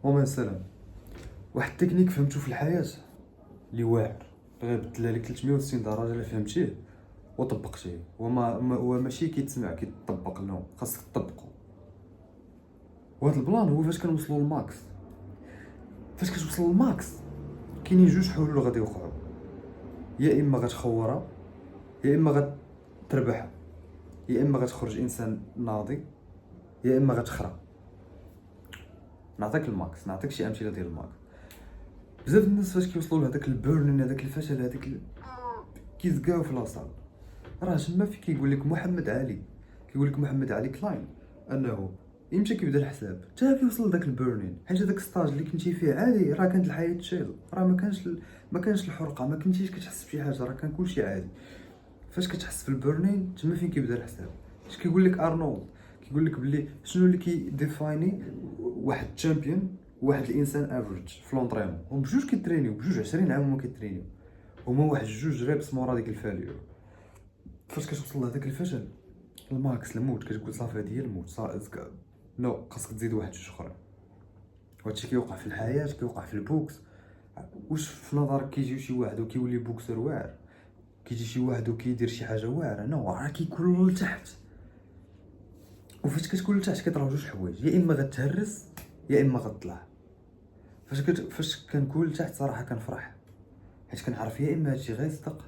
ومن السلام. واحد التكنيك فهمتو في الحياه اللي واعر غيبدل لك 360 درجه الا فهمتيه وطبقتيه. هو ماشي كيتسمع كيطبق، نو، خاصك تطبقو. وهذا البلان هو فاش كنوصلوا للماكس. فاش كتوصل للماكس كاينين جوج حلول غادي يوقعوا: يا اما غتخورها، يا اما غتربح، يا اما غتخرج انسان ناضي، يا اما غتخرا. نعطيك الماكس، نعطيك شي امثله ديال الماكس. بزاف الناس فاش كيوصلوا لهداك البيرن، هذاك الفشل، هذاك كيزقاو في لاصال. راه تما في كيقول لك محمد علي، كيقول لك محمد علي كلاين انه امتى كيبدا الحساب؟ حتى كيوصل لذاك البيرنين، حيت هذاك ستاج اللي كنتي فيه عادي راه كانت الحياه تشيل، راه ما كانش الحرقه، ما كنتيش كتحس بشي حاجه، راه كان كلشي عادي. فاش كتحس في البيرنين تما فين كيبدا الحساب. اش كيقول لك ارنولد؟ كيقول لك بلي شنو اللي كيديفايني واحد تشامبيون وواحد الانسان افريج في لونطريمون. هما بجوج كيترينيو، بجوج 20 عام هما كيترينيو، هما واحد جوج ريبس مورا ديك الفاليو. فاش كتوصل لهداك الفشل الماكس، الموت، كتقول صافي هادي هي الموت، صافي نو، خاصك تزيد واحد جوج اخرين. وهادشي كيوقع في الحياه، كيوقع في البوكس. واش في نظرك كيجي شي واحد وكيولي بوكسر واعر؟ كيجي شي واحد وكيدير شي حاجه واعره؟ نو، راه كيكون لتحت. وفاش كتكون لتحت كيطراو جوج حوايج: يا اما غتهرس يا اما غطلع. فاش كنكون لتحت صراحه كنفرح، حيت كنعرف يا اما هادشي غيصدق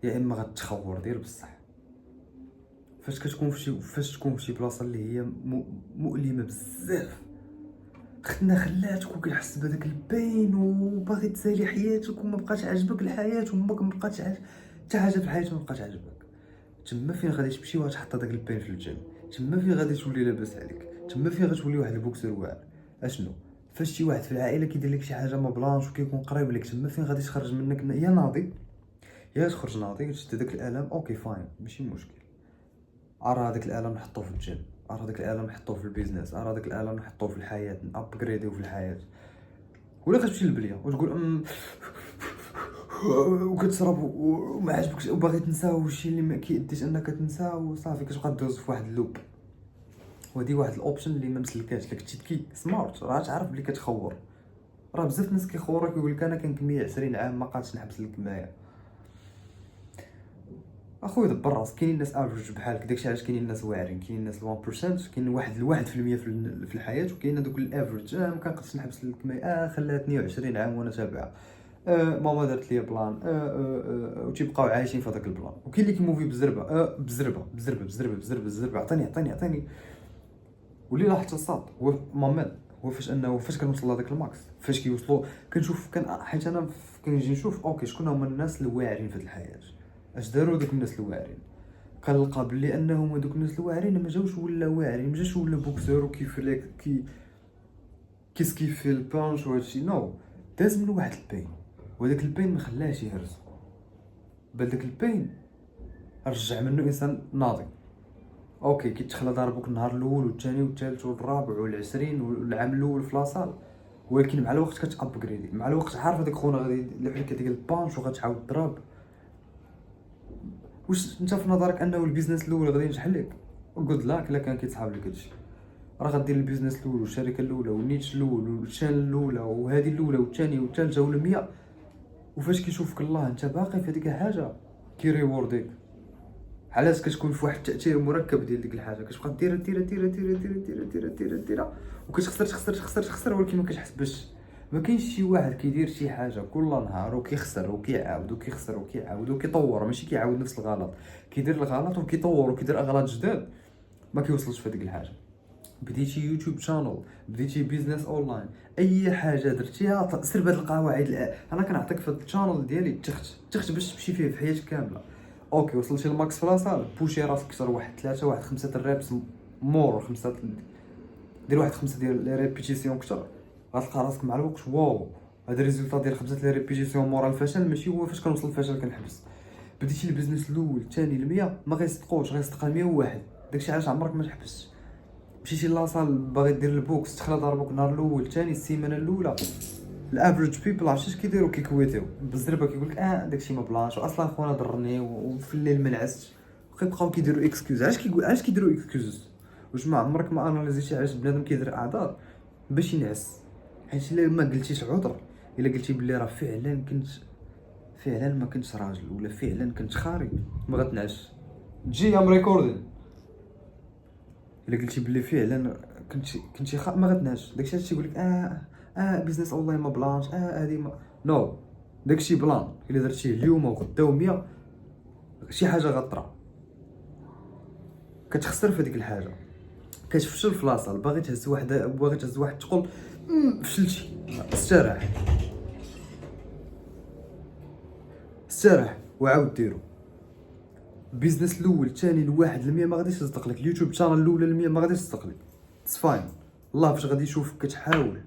يا اما غتخور ديال بصح. فاش تكون في شي بلاصه اللي هي مؤلمه بزاف، خلاتك وكيحس بهذاك البين وباغي تسالي حياتك وما بقاش عاجبك الحياه وما بقاتش حتى حاجه في الحياه ما بقاش عاجبك، تما فين غادي تمشي وغتحط هذاك البين في الجيم. تما فين غادي تولي لاباس عليك، تما فين غتولي واحد البوكسر واعر. اشنو؟ فاش شي واحد في العائله كيدير لك شي حاجه ما بلانش وكيكون قريب لك، تما فين غادي تخرج منك يا ناضي يا تخرج ناضي، تشد داك الالم. اوكي فاين، ماشي مشكل. ارى هذاك الالم نحطوه في الجيم، ارى هذاك الالم نحطوه في البيزنس، ارى هذاك الالم نحطوه في الحياه، نابغريديو في الحياه. ولا كتمشي للبليه وتقول وكتشرب وما عجبكش وباغي تنسى الشيء اللي ما كيديش انك تنسى، وصافي كتبقى دوز في واحد اللوب. وهادي واحد الاوبشن اللي ما مسلكاش. الا كنتي ذكي سمارت راه تعرف بلي كتخور. راه بزاف الناس كيخوروا كيقول لك انا كنكمي 20 عام ما قادش نحبس الكمايه. اخويا دبر راسك، كاينين الناس افريج بحالك، داكشي علاش كاينين الناس واعرين، كاينين الناس 1%، كاين واحد 1% في الحياه، وكاين هذوك الافريج. ما كنقدش نحبس الكمايه، خلاتني 20 عام وانا تابعه، ماما دارت لي بلان، وتيبقاو عايشين في هذاك البلان. وكاين اللي كيموفي بزربه، بزربه بزربه بزربه بزربه بزربه، عطيني. واللي لاحظت الصاد هو مامل، هو فاش كنوصل لهذاك الماكس، فاش كيوصلوا كنشوف حيت انا كنجي نشوف اوكي شكون هما الناس الواعرين في هذه الحياه، اش داروا دوك الناس الواعرين. كنلقى بلي انهم هذوك الناس الواعرين ما جاوش ولا واعرين، ما جاش ولا بوكسور وكيف لك كيف في البانش وهادشي. نو، داز من واحد البين، وهذاك البين ما خلاهش يهرس، بل داك البين رجع منه انسان ناضي. اوكي كيتخلى ضربك النهار الاول والثاني والثالث والرابع والعشرين والعام الاول في لاصال، ولكن مع الوقت كتابغريدي، مع الوقت عارف هذاك خونا غادي يلعب لك ديك البانش وغتعاود تضرب. واش انت في نظرك انه البيزنس الاول غادي ينجح لك؟ جود لاك الا كان كيتصحاب لك هادشي. راه غدير البيزنس الاول والشركه الاولى والنيتش الاول والشان الاولى وهذه الاولى والثانيه والثالثه وال100، وفاش كيشوفك الله انت باقي في هذيك الحاجه كيريورديك. علاش؟ كتكون في واحد التاثير مركب ديال ديك الحاجه، كتبقى دير وكتخسر ولكن ما كتحس باش ما كاينش شي واحد كيدير شي حاجه كل نهار وكيخسر وكيعاود وكيخسر وكيعاود وكيطور، ماشي كيعاود نفس الغلط، كيدير الغلط وكيطور وكيدير اغلاط جداد، ما كيوصلش في هذيك الحاجه. بديتي يوتيوب شانل، بديتي بيزنس اونلاين، اي حاجه درتيها سير بهاد القواعد. انا كنعطيك في الشانل ديالي تخت باش تمشي فيه في حياتك كامله. اوكي وصلتي للماكس في لاصال، بوشي راسك اكثر، واحد 3 واحد 5 الريبس مور 5، دير واحد 5 ديال لي ريبيتيسيون اكثر، غتلقى راسك مع الوقت واو هذا الريزولطا ديال 5 لي ريبيتيسيون مورا الفشل ماشي هو فاش كنوصل الفشل كنحبس. بديتي البيزنس الاول الثاني ل100 ما غيصدقوش، غيصدق 101. داكشي علاش عمرك ما تحبس. مشيتي لاصال باغي دير البوكس، تخلى ضربك النهار الاول الثاني السيمانه الاولى، الافريج بيبل عرفتي اش كيديروا؟ كيكويتيو بالزربه، كيقول لك داكشي ما بلانش، واصلا خونا ضرني وفي الليل ما نعستش، كيبقاو كيديروا اكسكيوز. علاش كيديروا اكسكيوز؟ واش ما عمرك ما اناليزيتي علاش بنادم كيدير اعذار باش ينعس؟ حيت الا ما قلتيش عذر، الا قلتي بلي راه فعلا ما كنتش راجل، ولا فعلا كنت خاري، ما غتنعش تجي ام ريكوردين. الا قلتي بلي فعلا كنتي ما غتنعش. داكشي اللي تيقول لك بيزنس اونلاين ما بلانش، هادي ما نو، داكشي بلان. الا درتيه اليوم وغدا و100 شي حاجه غطرا، كتخسر في ديك الحاجه، كتفشل في لاصال، باغي تهز واحد تقول فشلتي. استراح وعاود ديرو. البيزنس الاول الثاني الواحد المية ما غاديش يصدق لك، اليوتيوب شانل الاولى المية ما غاديش يصدق لك. تصفاين الله فاش غادي يشوفك كتحاول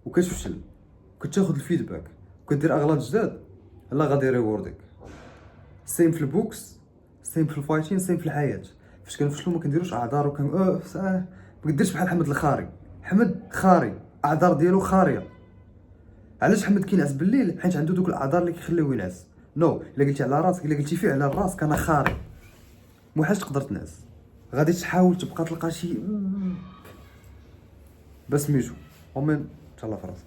وكتفشل، كتاخذ الفيدباك وكدير اغلاط جداد، الله غادي يريوردك. سيم في البوكس، سيم في الفايتين، سيم في الحياه. فاش كنفشلوا ما كنديروش اعذار ما كديرش بحال حمد الخاري. حمد خاري، اعذار ديالو خاريه. علاش حمد كينعس بالليل؟ حيت عنده دوك الاعذار اللي كيخليوه ينعس. نو، الا قلتي على راسك، الا قلتي فيه على راسك انا خاري، محاش تقدر تنعس. غادي تحاول تبقى تلقى شي باش سميتو ومن تهلا في راسك.